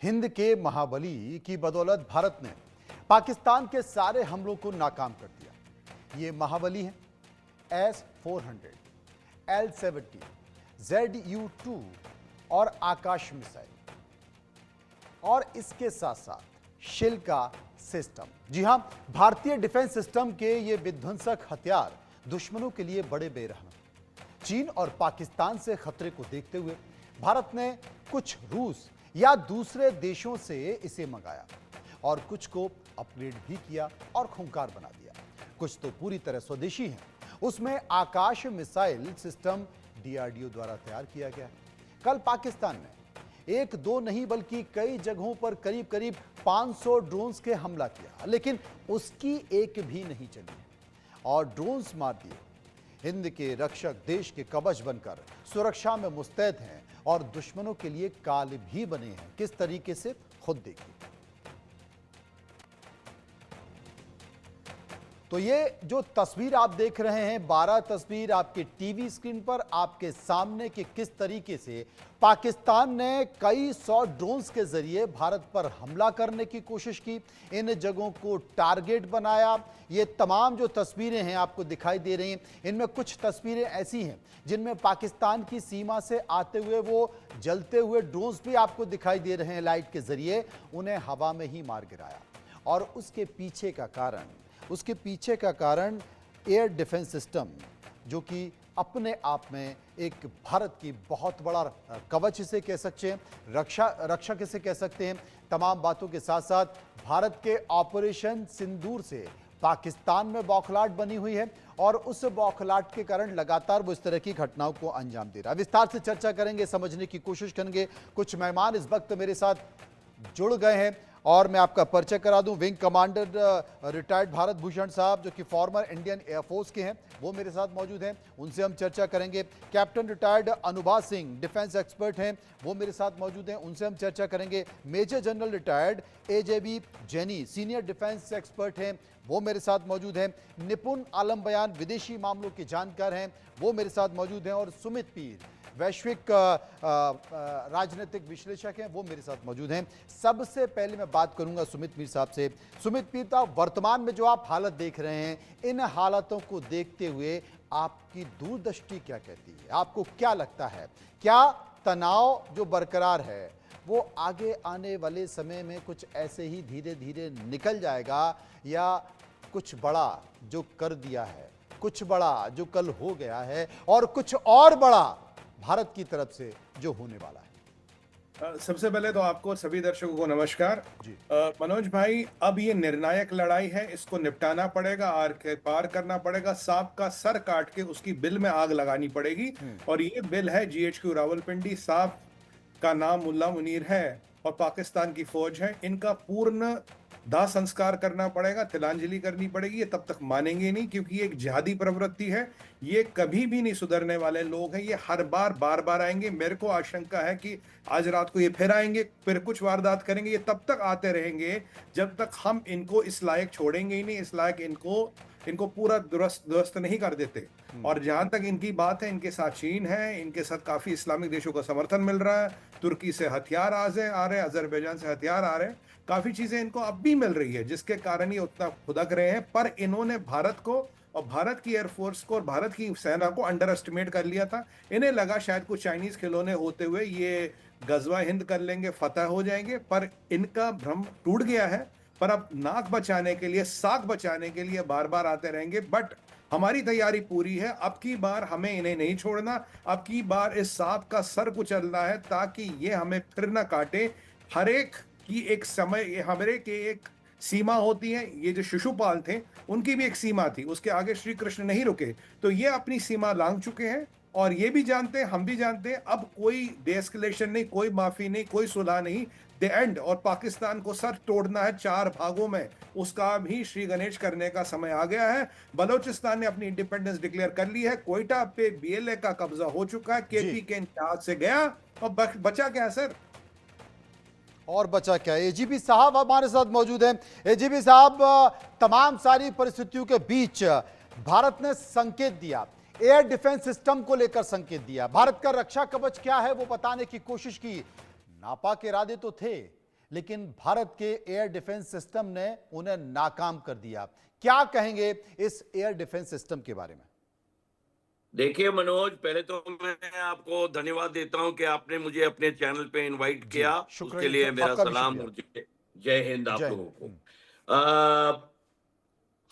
हिंद के महाबली की बदौलत भारत ने पाकिस्तान के सारे हमलों को नाकाम कर दिया। ये महाबली हैं S-400, L-70, ZU-2 और आकाश मिसाइल और इसके साथ साथ शिल्का सिस्टम। जी हां, भारतीय डिफेंस सिस्टम के ये विध्वंसक हथियार दुश्मनों के लिए बड़े बेरहम। चीन और पाकिस्तान से खतरे को देखते हुए भारत ने कुछ रूस या दूसरे देशों से इसे मंगाया और कुछ को अपग्रेड भी किया और खूंखार बना दिया। कुछ तो पूरी तरह स्वदेशी हैं। उसमें आकाश मिसाइल सिस्टम DRDO द्वारा तैयार किया गया। कल पाकिस्तान ने एक दो नहीं बल्कि कई जगहों पर करीब करीब 500 ड्रोन्स के हमला किया, लेकिन उसकी एक भी नहीं चली और ड्रोन्स मार दिए। हिंद के रक्षक देश के कवच बनकर सुरक्षा में मुस्तैद हैं और दुश्मनों के लिए काल भी बने हैं। किस तरीके से, खुद देखिए। तो ये जो तस्वीर आप देख रहे हैं, 12 तस्वीर आपके टीवी स्क्रीन पर आपके सामने कि किस तरीके से पाकिस्तान ने कई 100 ड्रोन्स के जरिए भारत पर हमला करने की कोशिश की, इन जगहों को टारगेट बनाया। ये तमाम जो तस्वीरें हैं आपको दिखाई दे रही हैं, इनमें कुछ तस्वीरें ऐसी हैं जिनमें पाकिस्तान की सीमा से आते हुए वो जलते हुए ड्रोन्स भी आपको दिखाई दे रहे हैं लाइट के जरिए। उन्हें हवा में ही मार गिराया और उसके पीछे का कारण एयर डिफेंस सिस्टम, जो कि अपने आप में एक भारत की बहुत बड़ा कवच इसे कह सकते हैं, रक्षक इसे कह सकते हैं। तमाम बातों के साथ साथ भारत के ऑपरेशन सिंदूर से पाकिस्तान में बौखलाहट बनी हुई है और उस बौखलाहट के कारण लगातार वो इस तरह की घटनाओं को अंजाम दे रहा है। विस्तार से चर्चा करेंगे, समझने की कोशिश करेंगे। कुछ मेहमान इस वक्त मेरे साथ जुड़ गए हैं और मैं आपका परिचय करा दूं। Wing commander retired Bharat Bhushan साहब, जो कि फॉर्मर इंडियन एयरफोर्स के हैं, वो मेरे साथ मौजूद हैं, उनसे हम चर्चा करेंगे। Captain retired Anubha Singh defence expert हैं, वो मेरे साथ मौजूद हैं, उनसे हम चर्चा करेंगे। Major general retired AJB Jaini senior defence expert हैं, वो मेरे साथ मौजूद हैं। निपुण आलम बयान विदेशी मामलों के जानकार हैं, वो मेरे साथ मौजूद हैं। और सुमित पीर वैश्विक राजनीतिक विश्लेषक हैं, वो मेरे साथ मौजूद हैं। सबसे पहले मैं बात करूंगा सुमित पीर साहब से। सुमित पीर साहब, वर्तमान में जो आप हालत देख रहे हैं, इन हालातों को देखते हुए आपकी दूरदृष्टि क्या कहती है? आपको क्या लगता है, क्या तनाव जो बरकरार है वो आगे आने वाले समय में कुछ ऐसे ही धीरे धीरे निकल जाएगा, या कुछ बड़ा जो कर दिया है, कुछ बड़ा जो कल हो गया है और कुछ और बड़ा भारत की तरफ से जो होने वाला है? सबसे पहले तो आपको सभी दर्शकों को नमस्कार जी। मनोज भाई, अब ये निर्णायक लड़ाई है, इसको निपटाना पड़ेगा, आर के पार करना पड़ेगा। सांप का सर काट के उसकी बिल में आग लगानी पड़ेगी और ये बिल है GHQ रावलपिंडी। सांप का नाम मुल्ला मुनीर है और पाकिस्तान की फौज है। इनका पूर्ण दाह संस्कार करना पड़ेगा, तिलांजलि करनी पड़ेगी। ये तब तक मानेंगे नहीं, क्योंकि ये एक जिहादी प्रवृत्ति है। ये कभी भी नहीं सुधरने वाले लोग हैं। ये हर बार बार आएंगे। मेरे को आशंका है कि आज रात को ये फिर आएंगे, फिर कुछ वारदात करेंगे। ये तब तक आते रहेंगे जब तक हम इनको इस लायक छोड़ेंगे ही नहीं, इस लायक इनको पूरा दुरुस्त नहीं कर देते। और जहां तक इनकी बात है, इनके साथ चीन है, इनके साथ काफी इस्लामिक देशों का समर्थन मिल रहा है। तुर्की से हथियार आ रहे हैं, अजरबैजान से हथियार आ रहे हैं, काफी चीजें इनको अब भी मिल रही है, जिसके कारण ये उतना खुदक रहे हैं। पर इन्होंने भारत को और भारत की एयरफोर्स को और भारत की सेना को अंडर एस्टिमेट कर लिया था। इन्हें लगा शायद कुछ चाइनीज खिलौने होते हुए ये गजवा हिंद कर लेंगे, फतह हो जाएंगे, पर इनका भ्रम टूट गया है। पर अब नाक बचाने के लिए, साख बचाने के लिए बार बार आते रहेंगे। बट हमारी तैयारी पूरी है। अब की बार हमें इन्हें नहीं छोड़ना। अब की बार इस सांप का सर कुचलना है, ताकि ये हमें फिर न काटे। हर एक की एक समय, हमारे के एक सीमा होती है। ये जो शिशुपाल थे, उनकी भी एक सीमा थी, उसके आगे श्री कृष्ण नहीं रुके। तो ये अपनी सीमा लांघ चुके हैं और ये भी जानते हैं, हम भी जानते हैं। अब कोई डीएस्केलेशन नहीं, कोई माफी नहीं, कोई सुलह नहीं, द एंड। और पाकिस्तान को सर तोड़ना है 4 भागों में, उसका भी श्री गणेश करने का समय आ गया है। बलोचिस्तान ने अपनी इंडिपेंडेंस डिक्लेयर कर ली है। कोयटा पे BLA का कब्जा हो चुका है, KP के इंतहाज से गया। और बचा क्या सर? और बचा क्या? AGP साहब हमारे साथ मौजूद हैं। AGP साहब, तमाम सारी परिस्थितियों के बीच भारत ने संकेत दिया, एयर डिफेंस सिस्टम को लेकर संकेत दिया, भारत का रक्षा कवच क्या है वो बताने की कोशिश की। नापाक इरादे तो थे, लेकिन भारत के एयर डिफेंस सिस्टम ने उन्हें नाकाम कर दिया। क्या कहेंगे इस एयर डिफेंस सिस्टम के बारे में? देखिए मनोज, पहले तो मैं आपको धन्यवाद देता हूं कि आपने मुझे अपने चैनल पे इनवाइट जी, किया। उसके लिए शुक्रिया, मेरा आपका भी सलाम शुक्रिया। और जय हिंद आप जय लोगों हिंद। को।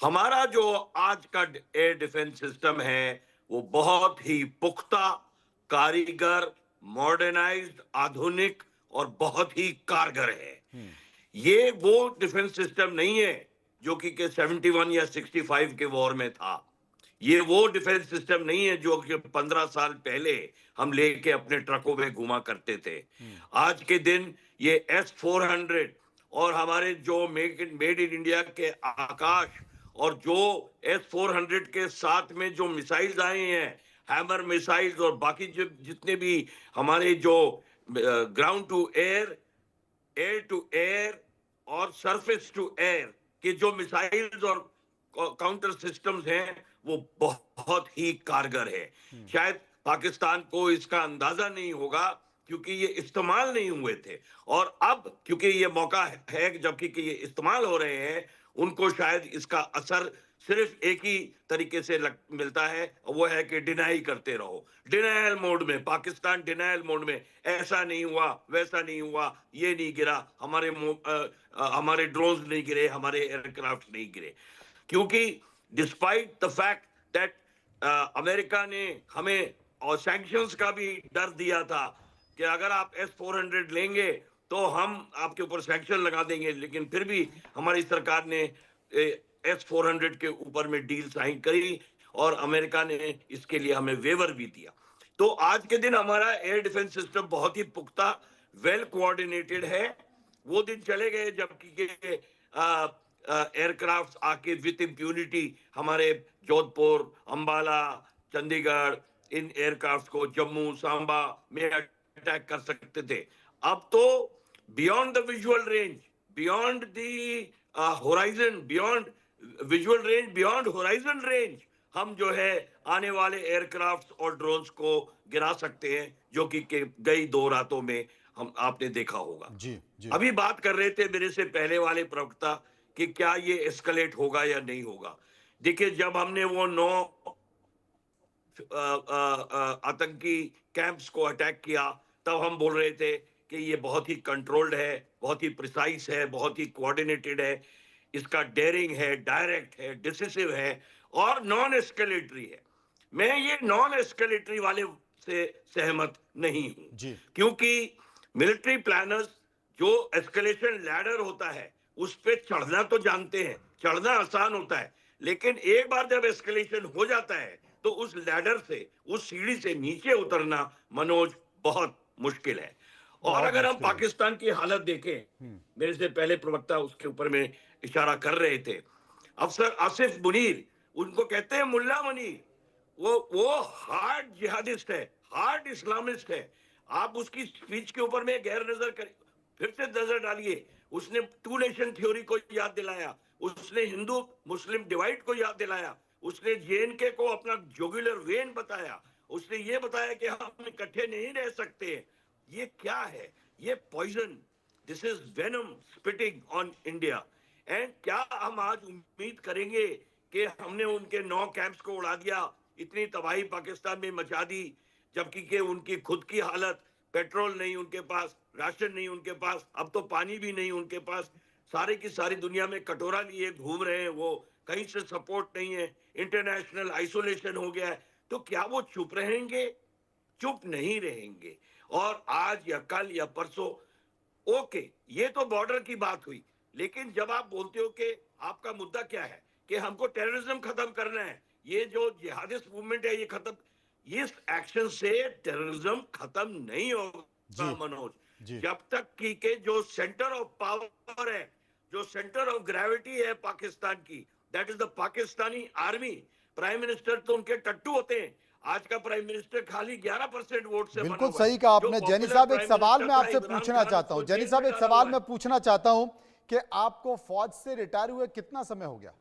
हमारा जो आज का एयर डिफेंस सिस्टम है वो बहुत ही पुख्ता, कारीगर, मॉडर्नाइज्ड, आधुनिक और बहुत ही कारगर है। ये वो डिफेंस सिस्टम नहीं है जो कि 71 या 65 के वॉर में था। ये वो डिफेंस सिस्टम नहीं है जो कि 15 साल पहले हम लेके अपने ट्रकों में घुमा करते थे। आज के दिन ये S-400 और हमारे जो मेड इन इंडिया के आकाश और जो S-400 के साथ में जो मिसाइल्स आए हैं, हैमर मिसाइल्स और बाकी जो जितने भी हमारे जो ground to air, air to air और सरफेस टू एयर के जो मिसाइल्स और काउंटर सिस्टम्स हैं वो बहुत ही कारगर है। शायद पाकिस्तान को इसका अंदाजा नहीं होगा क्योंकि ये इस्तेमाल नहीं हुए थे, और अब क्योंकि ये मौका है जबकि कि ये इस्तेमाल हो रहे हैं, उनको शायद इसका असर सिर्फ एक ही तरीके से मिलता है, वो है कि डिनाई करते रहो। डिनायल मोड में, पाकिस्तान डिनायल मोड में, ऐसा नहीं हुआ, वैसा नहीं हुआ, ये नहीं गिरा, हमारे ड्रोन्स नहीं गिरे, हमारे एयरक्राफ्ट नहीं गिरे। क्योंकि despite the fact that America ने हमें और सैंक्शंस का भी डर दिया था कि अगर आप S-400 लेंगे तो हम आपके ऊपर सैंक्शन लगा देंगे, लेकिन फिर भी हमारी सरकार ने S-400 के ऊपर में डील साइन करी और अमेरिका ने इसके लिए हमें वेवर भी दिया। तो आज के दिन हमारा एयर डिफेंस सिस्टम बहुत ही पुख्ता, वेल कोऑर्डिनेटेड है। वो दिन चले गए जबकि एयरक्राफ्ट आके विथ इम्प्यूनिटी हमारे जोधपुर, अंबाला, चंडीगढ़ इन एयरक्राफ्ट को जम्मू, सांबा में अटैक कर सकते थे। अब तो beyond the visual range, beyond the horizon, beyond visual range, beyond horizon range हम जो है आने वाले एयरक्राफ्ट और ड्रोन्स को गिरा सकते हैं, जो कि गई 2 रातों में हम आपने देखा होगा। जी, जी। अभी बात कर रहे थे मेरे से पहले वाले प्रवक्ता कि क्या ये एस्केलेट होगा या नहीं होगा। देखिए, जब हमने वो 9 आतंकी कैंप्स को अटैक किया तब हम बोल रहे थे कि ये बहुत ही कंट्रोल्ड है, बहुत ही प्रिसाइज है, बहुत ही कोऑर्डिनेटेड है, इसका डेयरिंग है, डायरेक्ट है, डिसिसिव है और नॉन एस्केलेटरी है। मैं ये नॉन एस्केलेटरी वाले से सहमत नहीं हूं, क्योंकि मिलिट्री प्लानर्स जो एस्केलेशन लैडर होता है उस पे चढ़ना तो जानते हैं, चढ़ना आसान होता है, लेकिन एक बार जब एस्केलेशन हो जाता है तो उस लैडर से, उस सीढ़ी से नीचे उतरना मनोज बहुत मुश्किल है। और अगर हम पाकिस्तान की हालत देखें, मेरे से पहले प्रवक्ता उसके ऊपर में इशारा कर रहे थे, अफसर आसिफ मुनीर, उनको कहते हैं मुल्ला मुनीर, वो हार्ड जिहादिस्ट है, हार्ड इस्लामिस्ट है। आप उसकी स्पीच के ऊपर में गैर नजर करें, फिर से नजर डालिए। उसने 2 नेशन थ्योरी को याद दिलाया, उसने हिंदू मुस्लिम डिवाइड को याद दिलाया, उसने JNK को अपना जुगुलर वेन बताया, उसने ये बताया कि हम इकट्ठे नहीं रह सकते। ये क्या है? ये poison, this is venom spitting on India. And क्या हम आज उम्मीद करेंगे कि हमने उनके 9 कैंप्स को उड़ा दिया, इतनी तबाही पाकिस्तान में मचा दी, जबकि के उनकी खुद की हालत, पेट्रोल नहीं उनके पास, राशन नहीं उनके पास, अब तो पानी भी नहीं उनके पास, सारे की सारी दुनिया में कटोरा लिए घूम रहे हैं, वो कहीं से सपोर्ट नहीं है, इंटरनेशनल आइसोलेशन हो गया है। तो क्या वो चुप रहेंगे? चुप नहीं रहेंगे। और आज या कल या परसों, ओके, ये तो बॉर्डर की बात हुई, लेकिन जब आप बोलते हो कि आपका मुद्दा क्या है कि हमको टेररिज्म खत्म करना है, ये जो जिहादिस्ट मूवमेंट है ये खत्म, इस एक्शन से टेररिज्म खत्म नहीं होगा मनोज, जब तक कि के जो सेंटर ऑफ पावर है, जो सेंटर ऑफ ग्रेविटी है पाकिस्तान की, that is the Pakistani army. Prime minister तो उनके टट्टू होते हैं। आज का प्राइम मिनिस्टर खाली 11% वोट से बिल्कुल सही कहा आपने। जैनी साहब, एक सवाल मैं आपसे पूछना चाहता हूं, जैनी साहब एक सवाल मैं पूछना चाहता हूं कि आपको फौज से रिटायर हुए कितना समय हो गया?